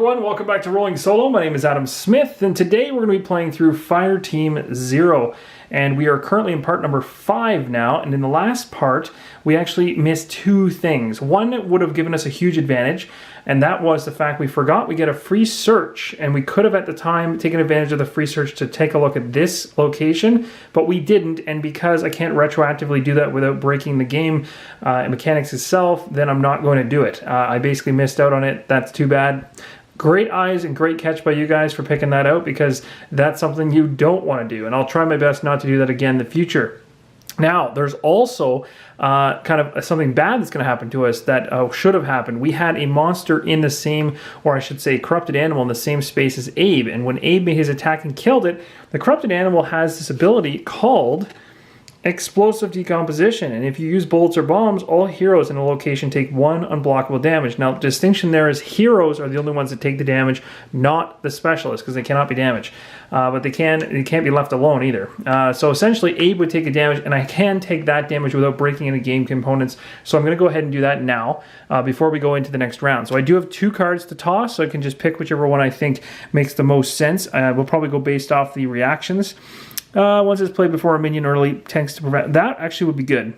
everyone, welcome back to Rolling Solo. My name is Adam Smith, and today we're going to be playing through Fireteam Zero. And we are currently in part number 5 now, and in the last part, we actually missed 2 things. One would have given us a huge advantage, and that was the fact we forgot we get a free search, and we could have at the time taken advantage of the free search to take a look at this location, but we didn't, and because I can't retroactively do that without breaking the game mechanics itself, then I'm not going to do it. I basically missed out on it. That's too bad. Great eyes and great catch by you guys for picking that out, because that's something you don't want to do, and I'll try my best not to do that again in the future. Now, there's also kind of something bad that's going to happen to us that should have happened. We had a monster in the same, or I should say corrupted animal in the same space as Abe, and when Abe made his attack and killed it, the corrupted animal has this ability called explosive decomposition, and if you use bullets or bombs, all heroes in a location take 1 unblockable damage. Now, the distinction there is heroes are the only ones that take the damage, not the specialists, because they cannot be damaged. But they can't be left alone either. So essentially, Abe would take a damage, and I can take that damage without breaking any game components. So I'm going to go ahead and do that now before we go into the next round. So I do have 2 cards to toss, so I can just pick whichever one I think makes the most sense. We'll probably go based off the reactions. Once it's played before a minion early, tends to prevent. That actually would be good.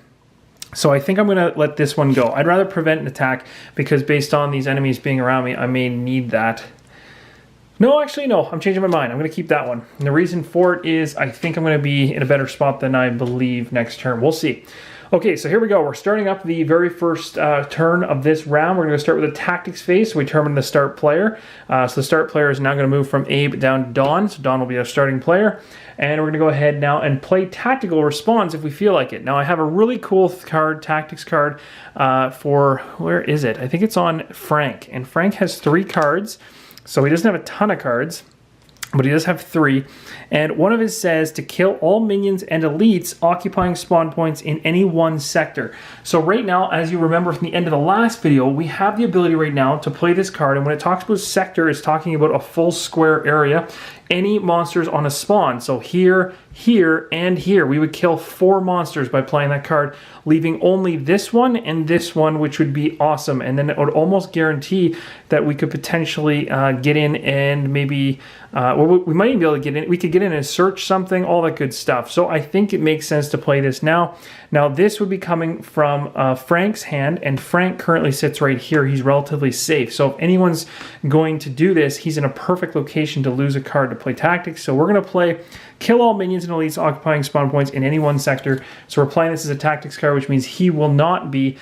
So I think I'm going to let this one go. I'd rather prevent an attack, because based on these enemies being around me, I may need that. No, actually, no. I'm changing my mind. I'm going to keep that one. And the reason for it is I think I'm going to be in a better spot than I believe next turn. We'll see. Okay, so here we go. We're starting up the very first turn of this round. We're going to start with a tactics phase. So we determine the start player. So the start player is now going to move from Abe down to Don. So Don will be our starting player. And we're going to go ahead now and play tactical response if we feel like it. Now, I have a really cool card, tactics card for, where is it? I think it's on Frank. And Frank has 3 cards. So he doesn't have a ton of cards, but he does have 3. And one of his says to kill all minions and elites occupying spawn points in any one sector. So right now, as you remember from the end of the last video, we have the ability right now to play this card. And when it talks about sector, it's talking about a full square area. Any monsters on a spawn. So here, here, and here. We would kill 4 monsters by playing that card, leaving only this one and this one, which would be awesome. And then it would almost guarantee that we could potentially get in and maybe, well, we might even be able to get in. We could get in and search something, all that good stuff. So I think it makes sense to play this now. Now, this would be coming from Frank's hand, and Frank currently sits right here. He's relatively safe. So if anyone's going to do this, he's in a perfect location to lose a card to play tactics. So we're going to play kill all minions and elites occupying spawn points in any one sector. So we're playing this as a tactics card, which means he will not be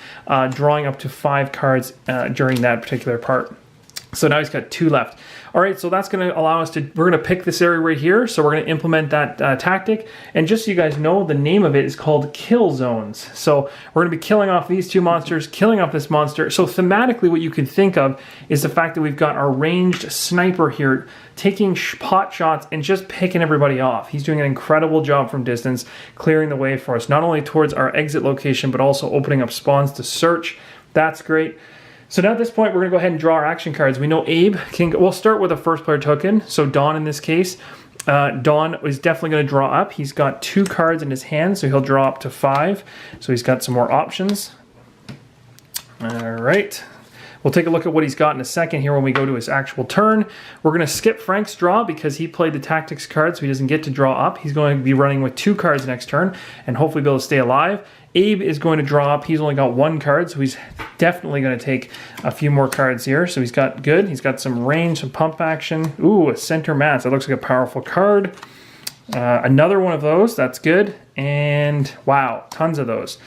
drawing up to 5 cards during that particular part. So now he's got 2 left. All right, so that's going to allow us to, we're going to pick this area right here. So we're going to implement that tactic. And just so you guys know, the name of it is called Kill Zones. So we're going to be killing off these 2 monsters, killing off this monster. So thematically, what you could think of is the fact that we've got our ranged sniper here taking pot shots and just picking everybody off. He's doing an incredible job from distance, clearing the way for us, not only towards our exit location, but also opening up spawns to search. That's great. So now at this point, we're going to go ahead and draw our action cards. We know Abe can go, we'll start with a first player token. So Don in this case, Don is definitely going to draw up. He's got 2 cards in his hand, so he'll draw up to 5. So he's got some more options. All right. We'll take a look at what he's got in a second here when we go to his actual turn. We're going to skip Frank's draw because he played the tactics card, so he doesn't get to draw up. He's going to be running with 2 cards next turn and hopefully be able to stay alive. Abe is going to draw up. He's only got 1 card, so he's definitely going to take a few more cards here. So he's got good. He's got some range, some pump action. Ooh, a center mass. That looks like a powerful card. Another one of those. That's good. And wow, tons of those.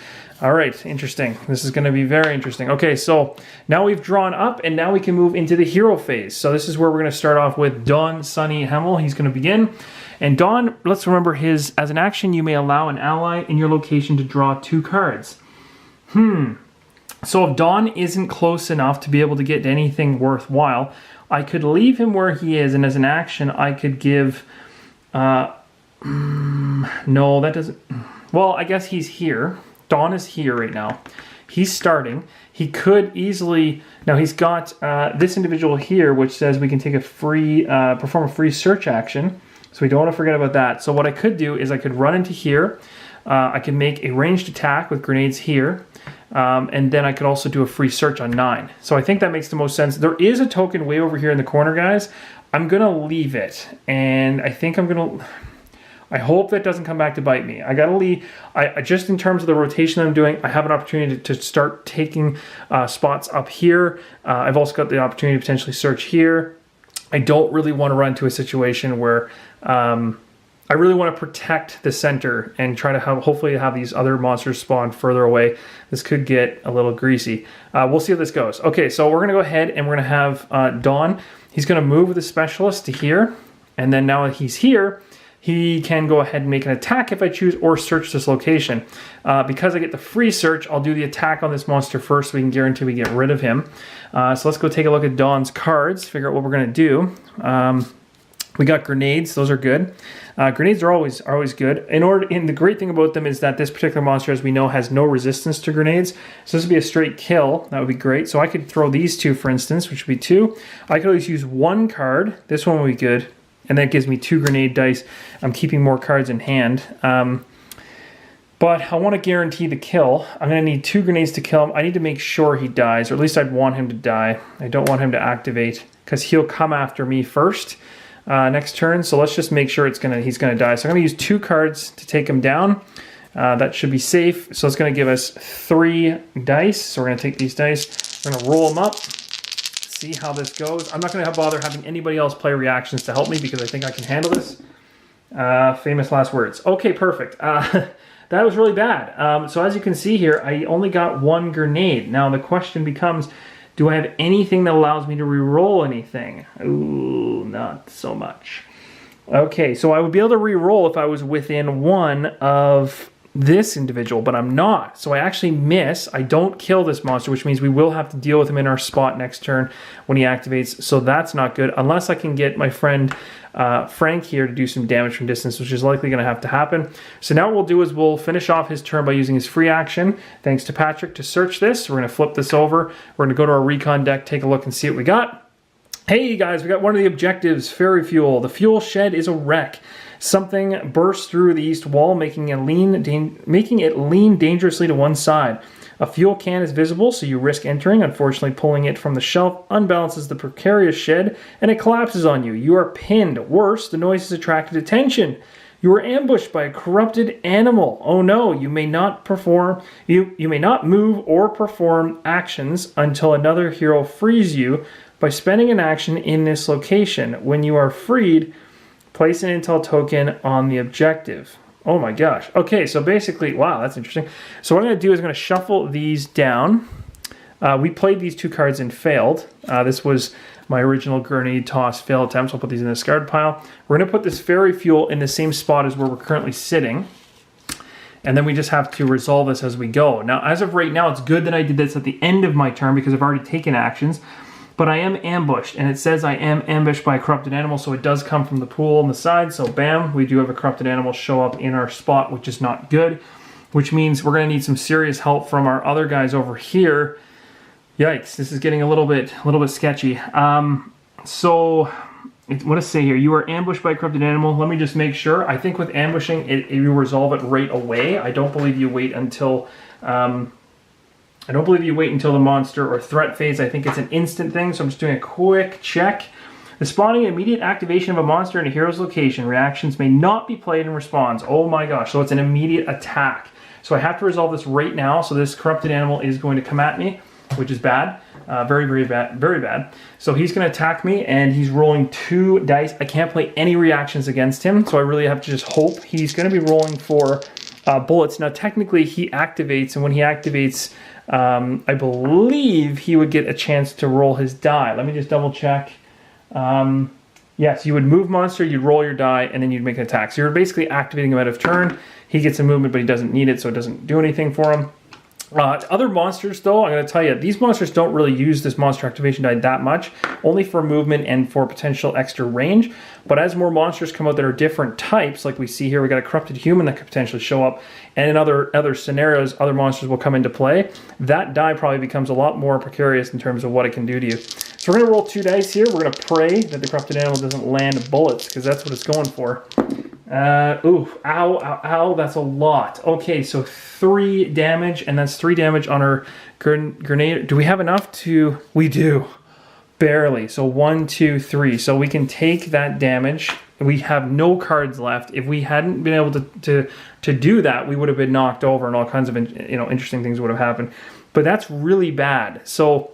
All right, interesting. This is going to be very interesting. Okay, so now we've drawn up, and now we can move into the hero phase. So this is where we're going to start off with Don, Sonny, Hymel. He's going to begin. And Don, let's remember his, as an action, you may allow an ally in your location to draw 2 cards. So if Don isn't close enough to be able to get anything worthwhile, I could leave him where he is, and as an action, I could give... no, that doesn't... Well, I guess he's here. Don is here right now. He's starting. He could easily... Now, he's got this individual here, which says we can take a free... perform a free search action. So we don't want to forget about that. So what I could do is I could run into here. I can make a ranged attack with grenades here. And then I could also do a free search on 9. So I think that makes the most sense. There is a token way over here in the corner, guys. I'm going to leave it. And I think I'm going to... I hope that doesn't come back to bite me. I got to leave... just in terms of the rotation I'm doing, I have an opportunity to start taking spots up here. I've also got the opportunity to potentially search here. I don't really want to run into a situation where... I really want to protect the center and try to hopefully have these other monsters spawn further away. This could get a little greasy. We'll see how this goes. Okay, so we're going to go ahead and we're going to have Dawn. He's going to move with the specialist to here. And then now that he's here, he can go ahead and make an attack if I choose or search this location. Because I get the free search, I'll do the attack on this monster first so we can guarantee we get rid of him. So let's go take a look at Dawn's cards, figure out what we're going to do. We got grenades, those are good. Grenades are always good. And the great thing about them is that this particular monster, as we know, has no resistance to grenades. So this would be a straight kill. That would be great. So I could throw these two, for instance, which would be 2. I could always use 1 card. This one would be good. And that gives me 2 grenade dice. I'm keeping more cards in hand. But I want to guarantee the kill. I'm going to need 2 grenades to kill him. I need to make sure he dies, or at least I'd want him to die. I don't want him to activate because he'll come after me first. Next turn, so let's just make sure he's gonna die. So I'm gonna use 2 cards to take him down. That should be safe. So it's gonna give us 3 dice. So we're gonna take these dice, we're gonna roll them up, see how this goes. I'm not gonna bother having anybody else play reactions to help me because I think I can handle this. Famous last words. Okay, perfect. That was really bad. So as you can see here, I only got 1 grenade. Now the question becomes, do I have anything that allows me to re-roll anything? Ooh, not so much. Okay, so I would be able to re-roll if I was within 1 of this individual, but I'm not. So I actually miss. I don't kill this monster, which means we will have to deal with him in our spot next turn when he activates. So that's not good, unless I can get my friend Frank here to do some damage from distance, which is likely going to have to happen. So now what we'll do is we'll finish off his turn by using his free action, thanks to Patrick, to search this. We're going to flip this over. We're going to go to our recon deck, take a look and see what we got. Hey guys, we got one of the objectives, Ferry fuel. The fuel shed is a wreck. Something burst through the east wall, making it lean dangerously to one side. A fuel can is visible, so you risk entering. Unfortunately, pulling it from the shelf unbalances the precarious shed, and it collapses on you. You are pinned. Worse, the noise has attracted attention. You are ambushed by a corrupted animal. Oh no, you may not move or perform actions until another hero frees you by spending an action in this location. When you are freed, place an intel token on the objective. Oh my gosh. Okay, so basically, wow, that's interesting. So what I'm going to do is I'm going to shuffle these down. We played these 2 cards and failed. This was my original grenade toss fail attempt, so I'll put these in the discard pile. We're going to put this Ferry fuel in the same spot as where we're currently sitting. And then we just have to resolve this as we go. Now, as of right now, it's good that I did this at the end of my turn because I've already taken actions. But I am ambushed, and it says I am ambushed by a corrupted animal, so it does come from the pool on the side. So bam, we do have a corrupted animal show up in our spot, which is not good, which means we're going to need some serious help from our other guys over here. Yikes, this is getting a little bit sketchy. So what does it say here? You are ambushed by a corrupted animal. Let me just make sure. I think with ambushing, you resolve it right away. I don't believe you wait until... the monster or threat phase. I think it's an instant thing, so I'm just doing a quick check. The spawning and immediate activation of a monster in a hero's location. Reactions may not be played in response. Oh my gosh, so it's an immediate attack. So I have to resolve this right now, so this corrupted animal is going to come at me, which is bad. Very, very bad. Very bad. So he's going to attack me, and he's rolling 2 dice. I can't play any reactions against him, so I really have to just hope. He's going to be rolling for bullets. Now, technically, he activates, and when he activates... I believe he would get a chance to roll his die. Let me just double check. Yes, you would move monster, you'd roll your die, and then you'd make an attack. So you're basically activating him out of turn. He gets a movement, but he doesn't need it, so it doesn't do anything for him. Other monsters, though, I'm going to tell you, these monsters don't really use this monster activation die that much, only for movement and for potential extra range. But as more monsters come out that are different types, like we see here, we got a corrupted human that could potentially show up, and in other scenarios, other monsters will come into play. That die probably becomes a lot more precarious in terms of what it can do to you. So we're going to roll 2 dice here. We're going to pray that the corrupted animal doesn't land bullets, because that's what it's going for. Ooh, ow, ow, ow, that's a lot. Okay, so 3 damage, and that's 3 damage on our grenade. Do we have enough to... We do. Barely. So 1, 2, 3. So we can take that damage. We have no cards left. If we hadn't been able to do that, we would have been knocked over and all kinds of interesting things would have happened. But that's really bad. So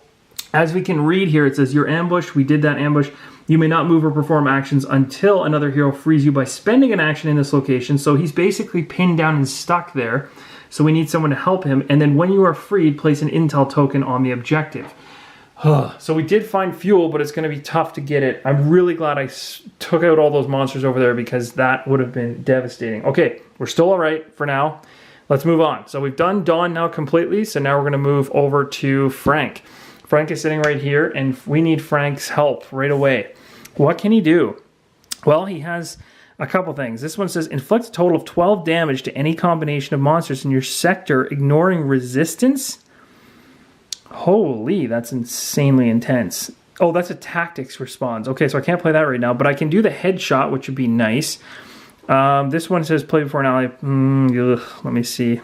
as we can read here, it says you're ambushed. We did that ambush. You may not move or perform actions until another hero frees you by spending an action in this location. So he's basically pinned down and stuck there. So we need someone to help him. And then when you are freed, place an intel token on the objective. So we did find fuel, but it's going to be tough to get it. I'm really glad I took out all those monsters over there because that would have been devastating. Okay, we're still all right for now. Let's move on. So we've done Dawn now completely. So now we're going to move over to Frank. Frank is sitting right here, and we need Frank's help right away. What can he do? Well, he has a couple things. This one says, inflict a total of 12 damage to any combination of monsters in your sector, ignoring resistance. Holy, that's insanely intense. Oh, that's a tactics response. Okay, so I can't play that right now, but I can do the headshot, which would be nice. This one says play before an ally. Let me see.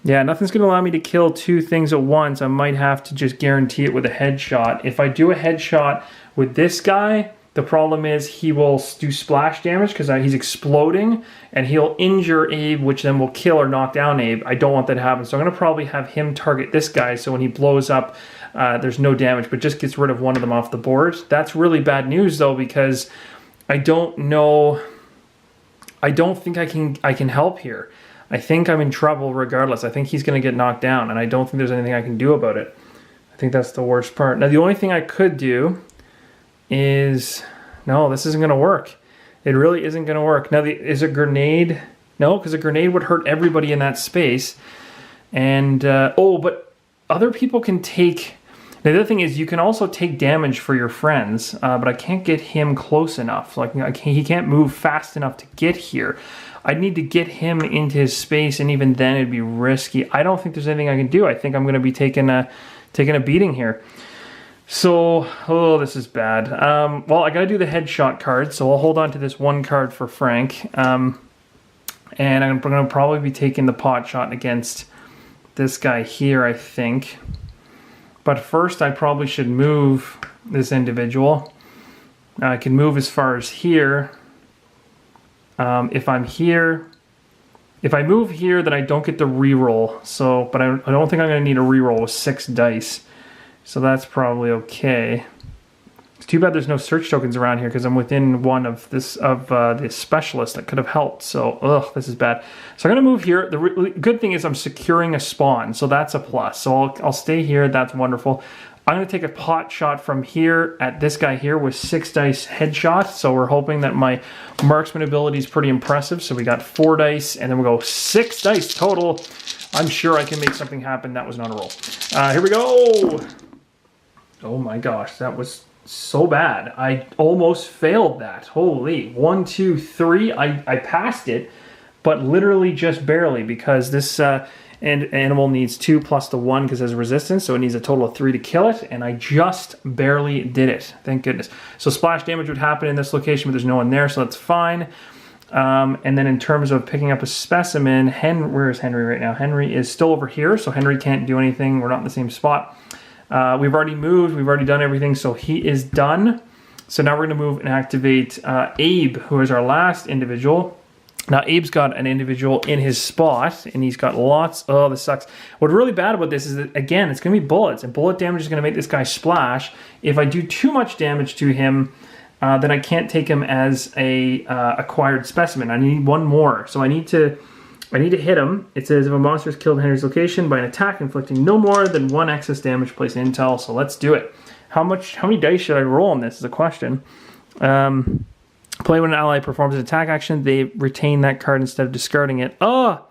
Yeah, nothing's going to allow me to kill 2 things at once. I might have to just guarantee it with a headshot. If I do a headshot with this guy, the problem is he will do splash damage because he's exploding, and he'll injure Abe, which then will kill or knock down Abe. I don't want that to happen, so I'm going to probably have him target this guy, so when he blows up, there's no damage, but just gets rid of one of them off the board. That's really bad news, though, because I don't know... I don't think I can help here. I think I'm in trouble regardless. I think he's going to get knocked down, and I don't think there's anything I can do about it. I think that's the worst part. Now, the only thing I could do is... No, this isn't going to work. It really isn't going to work. Now, is a grenade... No, because a grenade would hurt everybody in that space. And, oh, but other people can take... Now, the other thing is you can also take damage for your friends, but I can't get him close enough. Like, he can't move fast enough to get here. I'd need to get him into his space, and even then it'd be risky. I don't think there's anything I can do. I think I'm going to be taking a beating here. So, oh, this is bad. Well, I got to do the headshot card, so I'll hold on to this one card for Frank. And I'm going to probably be taking the pot shot against this guy here, I think. But first, I probably should move this individual. I can move as far as here. If I'm here, if I move here, then I don't get the reroll. So, but I don't think I'm going to need a reroll with 6 dice. So that's probably okay. It's too bad there's no search tokens around here because I'm within one of the specialist that could have helped. So, ugh, this is bad. So I'm going to move here. The good thing is I'm securing a spawn, so that's a plus. So I'll stay here. That's wonderful. I'm going to take a pot shot from here at this guy here with 6 dice headshot. So we're hoping that my marksman ability is pretty impressive. So we got 4 dice, and then we'll go 6 dice total. I'm sure I can make something happen. That was not a roll. Here we go. Oh my gosh, that was so bad. I almost failed that. Holy. 1, 2, 3. I passed it, but literally just barely because this... And animal needs 2 plus the 1 because it has resistance, so it needs a total of 3 to kill it, and I just barely did it. Thank goodness. So splash damage would happen in this location, but there's no one there, so that's fine. And then in terms of picking up a specimen, where is Henry right now? Henry is still over here, so Henry can't do anything. We're not in the same spot. We've already moved. We've already done everything, so he is done. So now we're going to move and activate Abe, who is our last individual. Now, Abe's got an individual in his spot, and he's got lots... Oh, this sucks. What's really bad about this is that, again, it's going to be bullets, and bullet damage is going to make this guy splash. If I do too much damage to him, then I can't take him as a acquired specimen. I need 1 more, so I need to hit him. It says, if a monster is killed in Henry's location by an attack inflicting no more than 1 excess damage, place intel, so let's do it. How many dice should I roll on this is a question. Play when an ally performs an attack action, they retain that card instead of discarding it. Oh,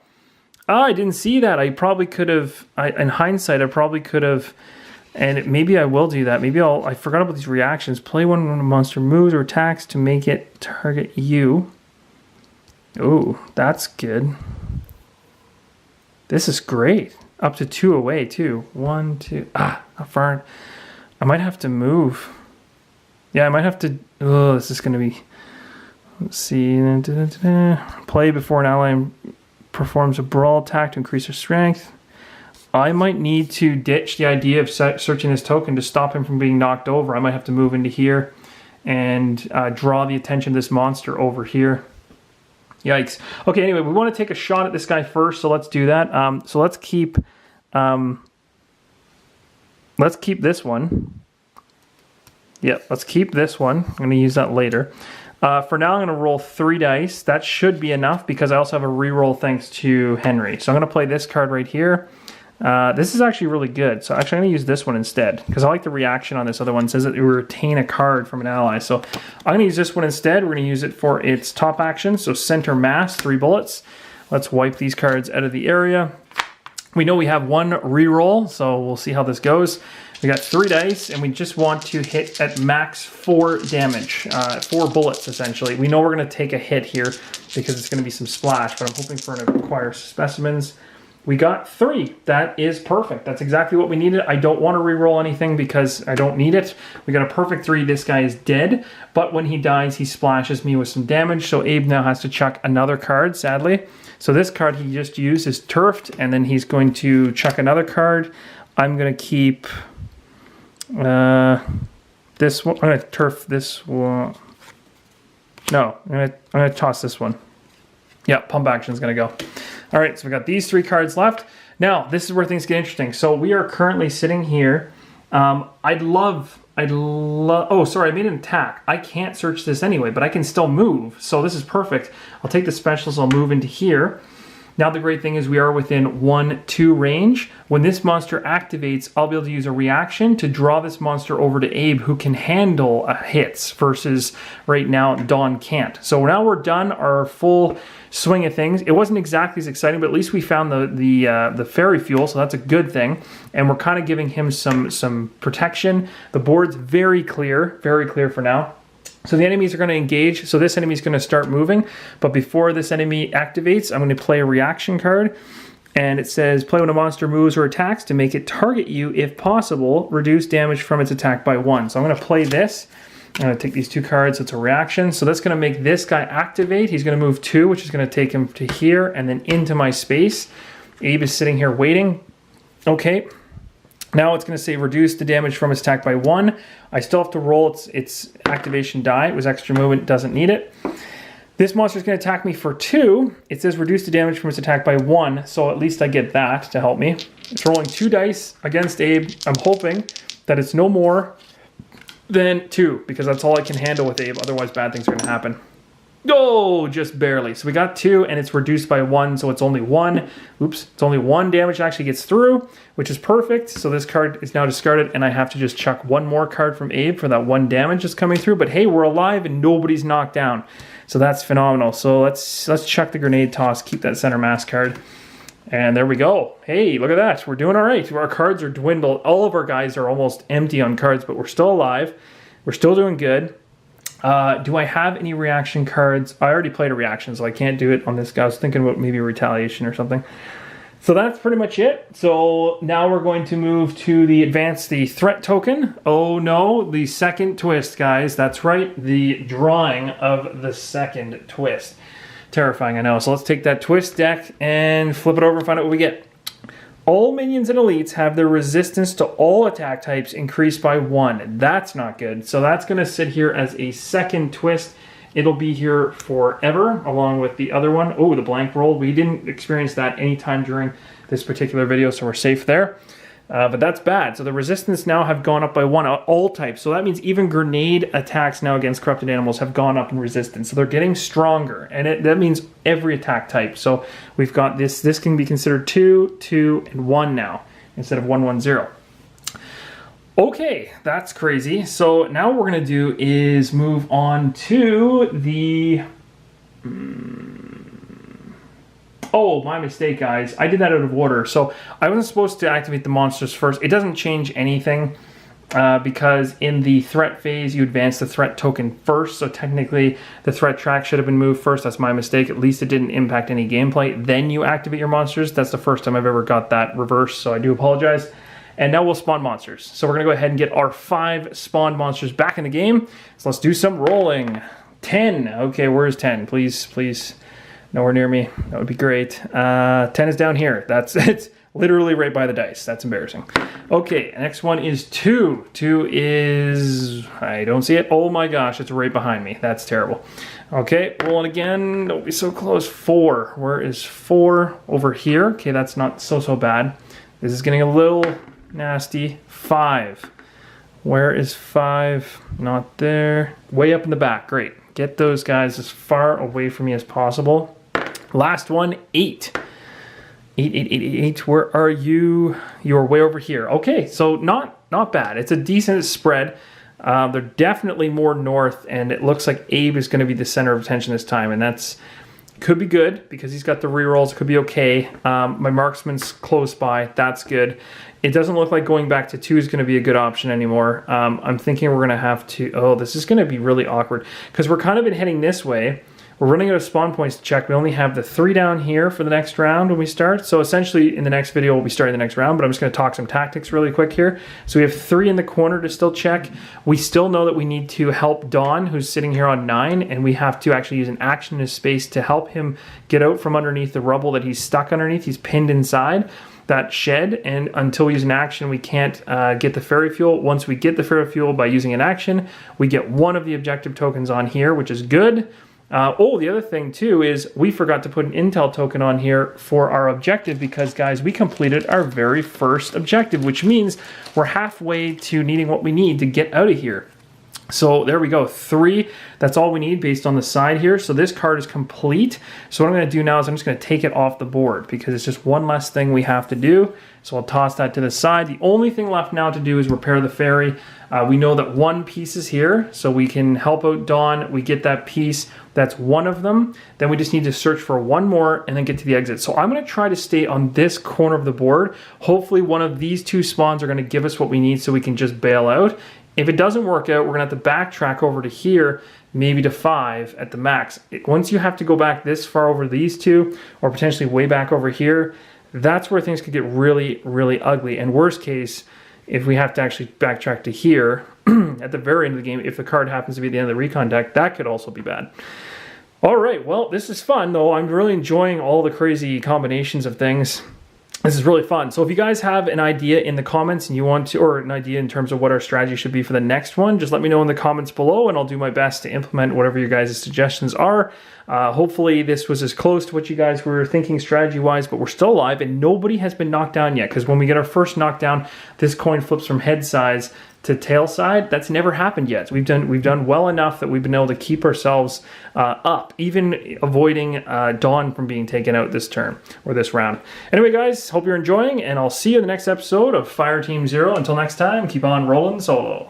I didn't see that. I probably could have, in hindsight, I probably could have, and maybe I will do that. Maybe I forgot about these reactions. Play when a monster moves or attacks to make it target you. Oh, that's good. This is great. Up to 2 away, too. 1, 2, how far? I might have to move. Yeah, I might have to, oh, this is going to be... Let's see. Play before an ally performs a brawl attack to increase their strength. I might need to ditch the idea of searching this token to stop him from being knocked over. I might have to move into here and draw the attention of this monster over here. Yikes. Okay, anyway, we want to take a shot at this guy first, so let's do that. So let's keep this one. Yep, let's keep this one. I'm going to use that later. For now, I'm going to roll 3 dice. That should be enough because I also have a reroll thanks to Henry. So I'm going to play this card right here. This is actually really good. So actually I'm going to use this one instead because I like the reaction on this other one. It says that you retain a card from an ally. So I'm going to use this one instead. We're going to use it for its top action. So center mass, 3 bullets. Let's wipe these cards out of the area. We know we have 1 reroll, so we'll see how this goes. We got 3 dice, and we just want to hit at max 4 damage, 4 bullets essentially. We know we're going to take a hit here because it's going to be some splash, but I'm hoping for an acquire specimens. We got 3. That is perfect. That's exactly what we needed. I don't want to re-roll anything because I don't need it. We got a perfect 3. This guy is dead, but when he dies, he splashes me with some damage, so Abe now has to chuck another card, sadly. So this card he just used is turfed, and then he's going to chuck another card. I'm going to keep this one. I'm going to turf this one. No, I'm going to toss this one. Yeah, pump action is going to go. All right, so we got these 3 cards left. Now, this is where things get interesting. So we are currently sitting here. Oh, sorry, I made an attack. I can't search this anyway, but I can still move. So this is perfect. I'll take the specials, I'll move into here. Now the great thing is we are within 1-2 range. When this monster activates, I'll be able to use a reaction to draw this monster over to Abe, who can handle hits, versus right now Dawn can't. So now we're done our full swing of things. It wasn't exactly as exciting, but at least we found the Ferry fuel, so that's a good thing. And we're kind of giving him some protection. The board's very clear for now. So the enemies are going to engage. So this enemy is going to start moving. But before this enemy activates, I'm going to play a reaction card. And it says, play when a monster moves or attacks to make it target you. If possible, reduce damage from its attack by 1. So I'm going to play this. I'm going to take these 2 cards. It's a reaction. So that's going to make this guy activate. He's going to move 2, which is going to take him to here and then into my space. Abe is sitting here waiting. Okay. Now it's going to say reduce the damage from its attack by 1. I still have to roll its activation die. It was extra movement, doesn't need it. This monster is going to attack me for 2. It says reduce the damage from its attack by 1, so at least I get that to help me. It's rolling 2 dice against Abe. I'm hoping that it's no more than 2, because that's all I can handle with Abe. Otherwise, bad things are going to happen. Oh, just barely. So we got 2, and it's reduced by 1, so it's only 1. Oops, it's only 1 damage that actually gets through, which is perfect. So this card is now discarded, and I have to just chuck 1 more card from Abe for that 1 damage that's coming through. But hey, we're alive, and nobody's knocked down. So that's phenomenal. So let's chuck the grenade toss, keep that center mass card. And there we go. Hey, look at that. We're doing all right. Our cards are dwindled. All of our guys are almost empty on cards, but we're still alive. We're still doing good. Do I have any reaction cards? I already played a reaction, so I can't do it on this guy. I was thinking about maybe retaliation or something. So that's pretty much it. So now we're going to move to the threat token. Oh no, the second twist, guys. That's right, the drawing of the second twist. Terrifying, I know. So let's take that twist deck and flip it over and find out what we get. All minions and elites have their resistance to all attack types increased by 1. That's not good. So that's going to sit here as a second twist. It'll be here forever, along with the other one. Oh, the blank roll. We didn't experience that anytime during this particular video, so we're safe there. But that's bad. So the resistance now have gone up by 1, all types. So that means even grenade attacks now against corrupted animals have gone up in resistance. So they're getting stronger. And that means every attack type. So we've got this. This can be considered 2, 2, and 1 now, instead of 1, 1, 0. Okay, that's crazy. So now what we're going to do is move on to the... Oh, my mistake, guys. I did that out of order. So I wasn't supposed to activate the monsters first. It doesn't change anything because in the threat phase, you advance the threat token first. So technically, the threat track should have been moved first. That's my mistake. At least it didn't impact any gameplay. Then you activate your monsters. That's the first time I've ever got that reversed, so I do apologize. And now we'll spawn monsters. So we're going to go ahead and get our 5 spawned monsters back in the game. So let's do some rolling. 10. Okay, where's 10? Please, please, nowhere near me. That would be great. 10 is down here. It's literally right by the dice. That's embarrassing. Okay, next one is 2. 2 is, I don't see it. Oh my gosh, it's right behind me. That's terrible. Okay, rolling again. Don't be so close. 4. Where is 4? Over here. Okay, that's not so bad. This is getting a little nasty. 5. Where is 5? Not there. Way up in the back. Great. Get those guys as far away from me as possible. Last one, 8. 8. Where are you? You're way over here. Okay, so not bad. It's a decent spread. They're definitely more north, and it looks like Abe is going to be the center of attention this time, and that's could be good because he's got the rerolls. Could be okay. My Marksman's close by. That's good. It doesn't look like going back to 2 is going to be a good option anymore. I'm thinking we're going to have to... Oh, this is going to be really awkward because we're kind of been heading this way. We're running out of spawn points to check. We only have the 3 down here for the next round when we start. So essentially in the next video, we'll be starting the next round, but I'm just going to talk some tactics really quick here. So we have 3 in the corner to still check. We still know that we need to help Don, who's sitting here on 9, and we have to actually use an action in his space to help him get out from underneath the rubble that he's stuck underneath. He's pinned inside that shed, and until we use an action, we can't get the ferry fuel. Once we get the ferry fuel by using an action, we get 1 of the objective tokens on here, which is good. The other thing too is we forgot to put an intel token on here for our objective because, guys, we completed our very first objective, which means we're halfway to needing what we need to get out of here. So there we go, 3. That's all we need based on the side here. So this card is complete. So what I'm going to do now is I'm just going to take it off the board because it's just one less thing we have to do. So I'll toss that to the side. The only thing left now to do is repair the ferry. We know that 1 piece is here, so we can help out Dawn. We get that piece. That's 1 of them. Then we just need to search for 1 more and then get to the exit. So I'm going to try to stay on this corner of the board. Hopefully one of these 2 spawns are going to give us what we need so we can just bail out. If it doesn't work out, we're going to have to backtrack over to here, maybe to 5 at the max. Once you have to go back this far over these 2, or potentially way back over here, that's where things could get really, really ugly. And worst case, if we have to actually backtrack to here, at the very end of the game, if the card happens to be at the end of the recon deck, that could also be bad. All right, well, this is fun, though. I'm really enjoying all the crazy combinations of things. This is really fun. So if you guys have an idea in the comments and you want to, or an idea in terms of what our strategy should be for the next one, just let me know in the comments below and I'll do my best to implement whatever your guys' suggestions are. Hopefully this was as close to what you guys were thinking strategy-wise, but we're still alive and nobody has been knocked down yet, because when we get our first knockdown, this coin flips from head size to tail side. That's never happened yet. We've done well enough that we've been able to keep ourselves up, even avoiding Dawn from being taken out this turn or this round. Anyway, guys, hope you're enjoying, and I'll see you in the next episode of Fireteam Zero. Until next time, keep on rolling solo.